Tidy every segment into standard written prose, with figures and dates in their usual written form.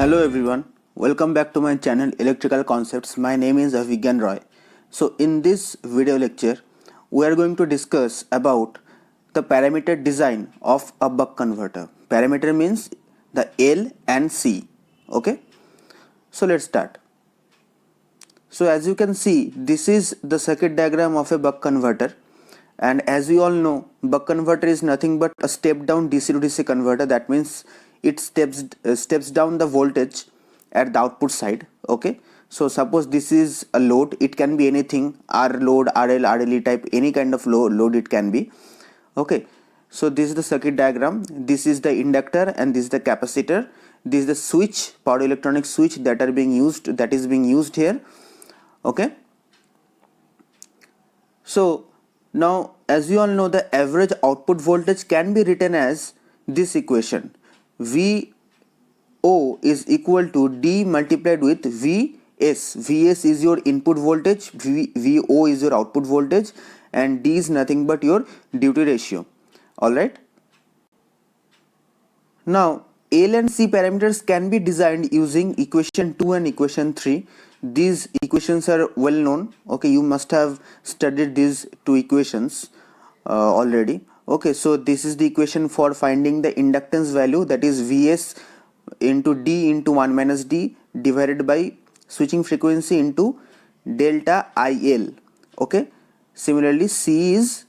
Hello everyone, welcome back to my channel Electrical Concepts. My name is Avigyan Roy. So in this video lecture, we are going to discuss about the parameter design of a buck converter. Parameter means the L and C. Okay, so let's start. So as you can see, this is the circuit diagram of a buck converter, and as we all know, buck converter is nothing but a step down DC to DC converter. That means it steps down the voltage at the output side. Okay, so suppose this is a load, it can be anything, R load, RL, RLE type, any kind of load it can be. Okay, so this is the circuit diagram, this is the inductor and this is the capacitor, this is the switch, power electronic switch that is being used here. Okay, so now as we all know, the average output voltage can be written as this equation: VO is equal to D multiplied with VS. VS is your input voltage, VO is your output voltage, and D is nothing but your duty ratio. Alright. Now L and C parameters can be designed using equation 2 and equation 3. These equations are well known. Okay, you must have studied these two equations already. Okay, so this is the equation for finding the inductance value, that is Vs into D into 1 minus D divided by switching frequency into delta IL. Okay, similarly C is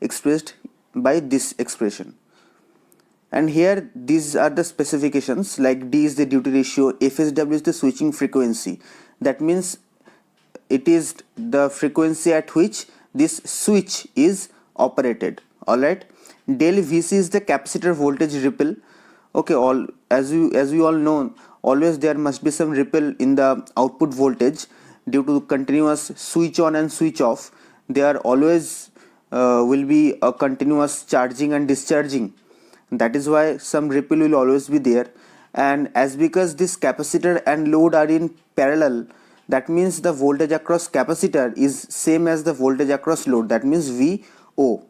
expressed by this expression. And here these are the specifications, like D is the duty ratio, FSW is the switching frequency. That means it is the frequency at which this switch is operated. Alright. Del Vc is the capacitor voltage ripple. Okay, as we all know, always there must be some ripple in the output voltage due to continuous switch on and switch off. There always will be a continuous charging and discharging. That is why some ripple will always be there. And as because this capacitor and load are in parallel, that means the voltage across capacitor is same as the voltage across load, that means VO.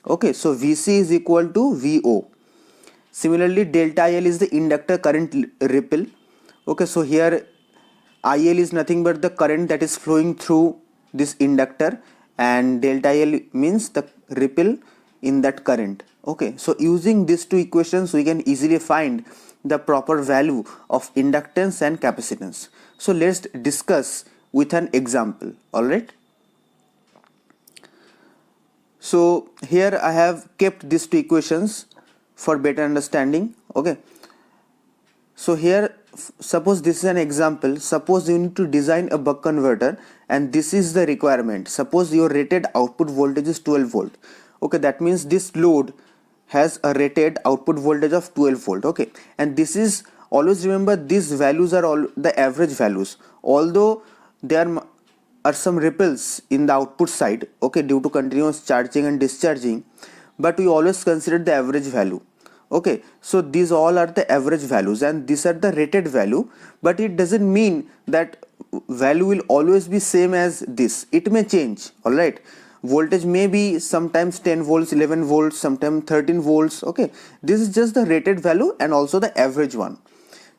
Okay, so Vc is equal to VO. Similarly, delta IL is the inductor current ripple. Okay, so here IL is nothing but the current that is flowing through this inductor, and delta IL means the ripple in that current. Okay, so using these two equations we can easily find the proper value of inductance and capacitance. So let's discuss with an example. Alright, so here I have kept these two equations for better understanding. Okay, so here suppose this is an example. Suppose you need to design a buck converter and this is the requirement. Suppose your rated output voltage is 12 volt. Okay, that means this load has a rated output voltage of 12 volt. Okay, and this is, always remember, these values are all the average values, although there are some ripples in the output side, okay, due to continuous charging and discharging, but we always consider the average value. Okay, so these all are the average values and these are the rated value, but it doesn't mean that value will always be same as this. It may change. All right, voltage may be sometimes 10 volts, 11 volts, sometimes 13 volts. Okay, this is just the rated value and also the average one.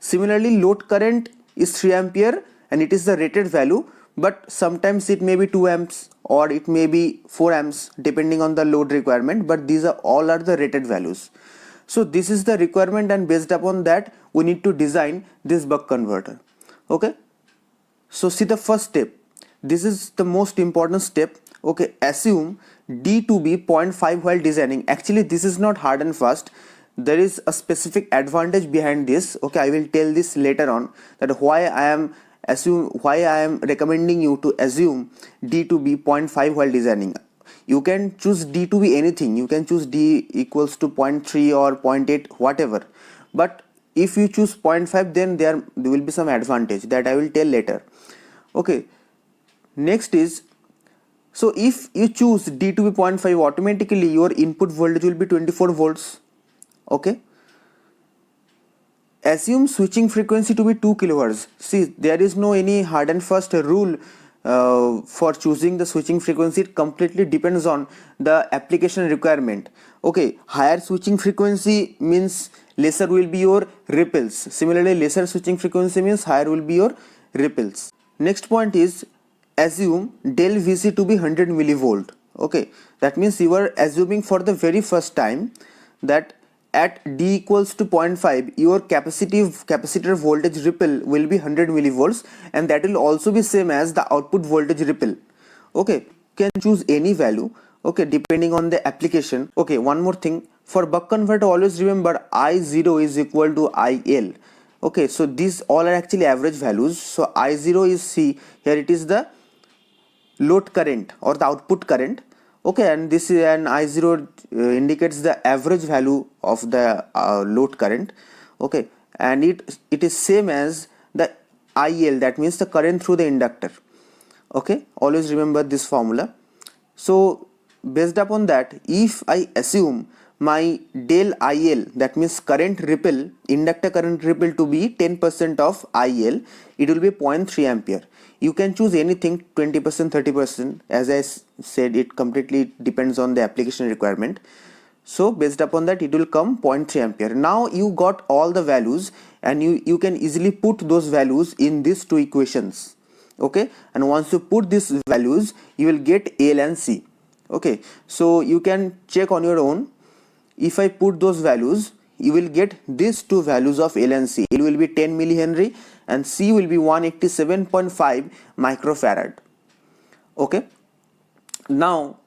Similarly, load current is 3 ampere and it is the rated value, but sometimes it may be 2 amps or it may be 4 amps depending on the load requirement, but these are all are the rated values. So this is the requirement, and based upon that we need to design this buck converter. Okay, so see the first step. This is the most important step. Okay, assume D to be 0.5 while designing. Actually this is not hard and fast. There is a specific advantage behind this. Okay, I will tell this later on, that why I am recommending you to assume D to be 0.5 while designing. You can choose D to be anything. You can choose D equals to 0.3 or 0.8, whatever. But if you choose 0.5, then there will be some advantage that I will tell later. Okay, next is, so if you choose D to be 0.5, automatically your input voltage will be 24 volts. Okay, assume switching frequency to be 2 kilohertz. See, there is no any hard and fast rule for choosing the switching frequency. It completely depends on the application requirement. Okay, higher switching frequency means lesser will be your ripples. Similarly, lesser switching frequency means higher will be your ripples. Next point is assume del Vc to be 100 millivolt. Okay, that means you are assuming for the very first time that at D equals to 0.5 your capacitor voltage ripple will be 100 millivolts, and that will also be same as the output voltage ripple. Okay, you can choose any value, okay, depending on the application. Okay, one more thing, for buck converter always remember I0 is equal to IL. Okay, so these all are actually average values. So I0 is, see here, it is the load current or the output current. Okay, and this is an I0 indicates the average value of the load current. Okay, and it is same as the IL, that means the current through the inductor. Okay, always remember this formula. So based upon that, if I assume my del IL, that means current ripple, inductor current ripple, to be 10% of IL, it will be 0.3 ampere. You can choose anything, 20%, 30%. As I said, it completely depends on the application requirement. So based upon that, it will come 0.3 ampere. Now you got all the values, and you can easily put those values in these two equations. Okay, and once you put these values, you will get L and C. Okay, so you can check on your own. If I put those values, you will get these two values of L and C. L will be 10 millihenry and C will be 187.5 microfarad. Okay, now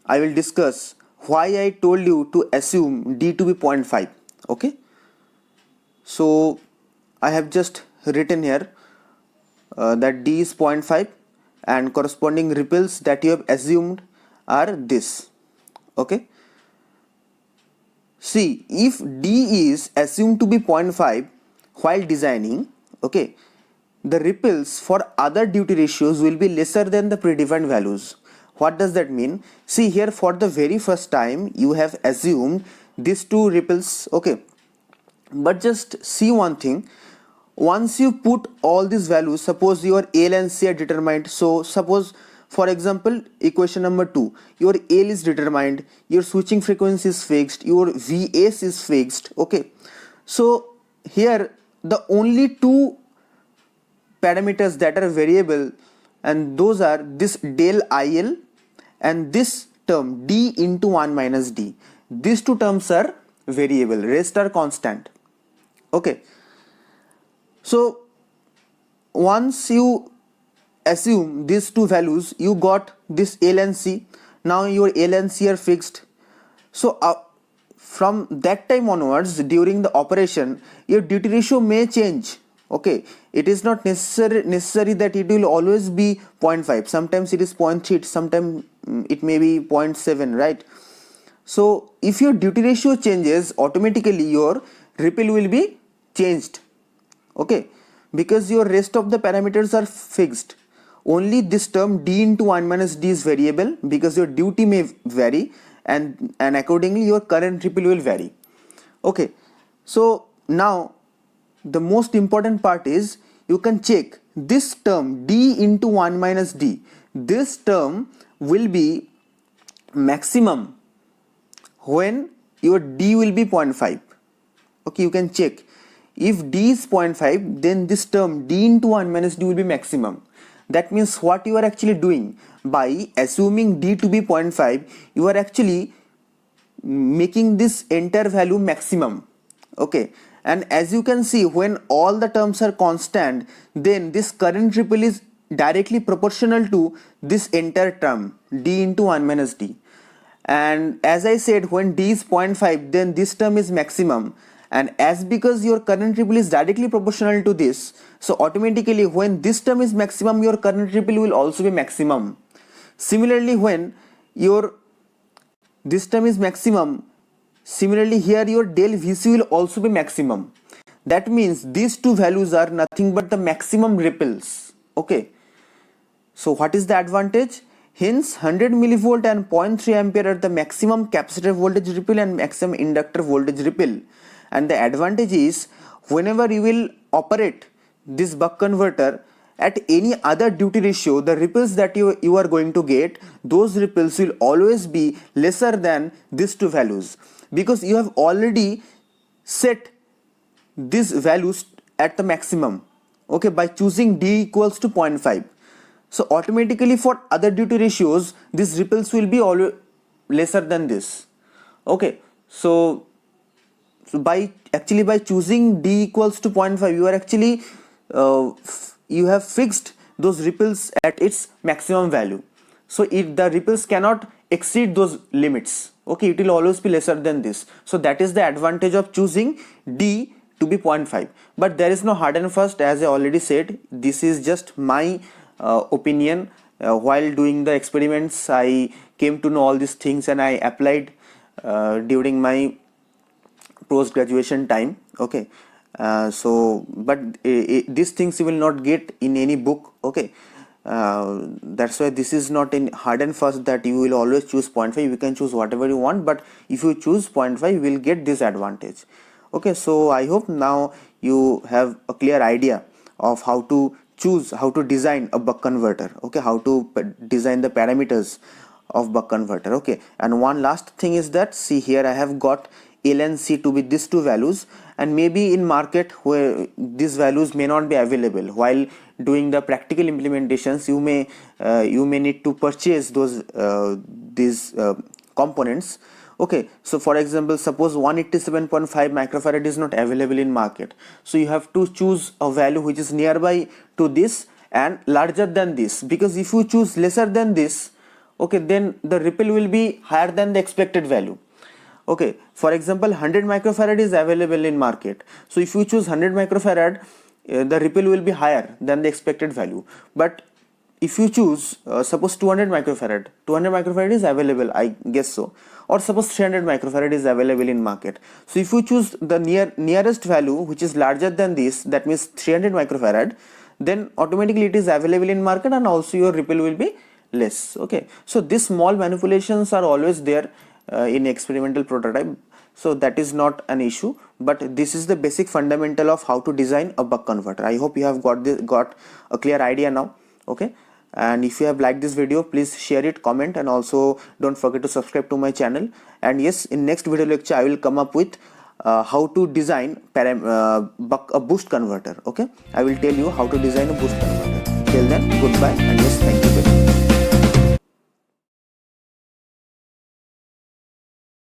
I will discuss why I told you to assume D to be 0.5. Okay, so I have just written here that D is 0.5 and corresponding ripples that you have assumed are this. Okay, see, if D is assumed to be 0.5 while designing, okay, the ripples for other duty ratios will be lesser than the predefined values. What does that mean? See here, for the very first time you have assumed these two ripples. Okay, but just see one thing, once you put all these values, suppose your L and C are determined. So suppose, for example, equation number 2, your L is determined, your switching frequency is fixed, your Vs is fixed. Okay, so here the only two parameters that are variable, and those are this del IL and this term D into 1 minus D. These two terms are variable, rest are constant. Okay, so once you assume these two values, you got this L and C. Now your L and C are fixed. So from that time onwards, during the operation, your duty ratio may change. Okay, it is not necessary that it will always be 0.5. Sometimes it is 0.3, sometimes it may be 0.7, right? So if your duty ratio changes, automatically your ripple will be changed. Okay, because your rest of the parameters are fixed. Only this term D into 1 minus D is variable, because your duty may vary, and accordingly your current ripple will vary. Okay, so now the most important part is, you can check this term D into 1 minus D. This term will be maximum when your D will be 0.5. Okay, you can check. If D is 0.5, then this term D into 1 minus D will be maximum. That means what you are actually doing by assuming D to be 0.5, you are actually making this entire value maximum. Okay, and as you can see, when all the terms are constant, then this current ripple is directly proportional to this entire term D into 1 minus D. And as I said, when D is 0.5, then this term is maximum, and as because your current ripple is directly proportional to this, so automatically when this term is maximum, your current ripple will also be maximum. Similarly, when your this term is maximum, similarly here your del Vc will also be maximum. That means these two values are nothing but the maximum ripples. Okay, so what is the advantage? Hence 100 millivolt and 0.3 ampere are the maximum capacitor voltage ripple and maximum inductor voltage ripple. And the advantage is, whenever you will operate this buck converter at any other duty ratio, the ripples that you are going to get, those ripples will always be lesser than these two values, because you have already set these values at the maximum, okay, by choosing d equals to 0.5. So automatically for other duty ratios these ripples will be always lesser than this, okay. So by choosing d equals to 0.5 you are actually you have fixed those ripples at its maximum value. So if the ripples cannot exceed those limits, okay, it will always be lesser than this. So that is the advantage of choosing d to be 0.5. But there is no hard and fast, as I already said. This is just my opinion. While doing the experiments I came to know all these things and I applied during my post graduation time, okay. These things you will not get in any book, okay. That's why this is not in hard and fast that you will always choose 0.5. You can choose whatever you want, but if you choose 0.5 you will get this advantage, okay. So I hope now you have a clear idea of how to design a buck converter, okay, how to design the parameters of buck converter, okay. And one last thing is that, see here I have got L and C to be these two values, and maybe in market where these values may not be available, while doing the practical implementations you may need to purchase these components, okay. So for example, suppose 187.5 microfarad is not available in market, so you have to choose a value which is nearby to this and larger than this, because if you choose lesser than this, okay, then the ripple will be higher than the expected value, okay. For example, 100 microfarad is available in market, so if you choose 100 microfarad the ripple will be higher than the expected value. But if you choose suppose 200 microfarad is available, I guess so, or suppose 300 microfarad is available in market, so if you choose the nearest value which is larger than this, that means 300 microfarad, then automatically it is available in market and also your ripple will be less, okay. So these small manipulations are always there in experimental prototype, so that is not an issue, but this is the basic fundamental of how to design a buck converter. I hope you have got a clear idea now, okay. And if you have liked this video, please share it, comment, and also don't forget to subscribe to my channel. And yes, in next video lecture I will come up with how to design a boost converter, okay. I will tell you how to design a boost converter. Till then, goodbye, and yes, thank you very much.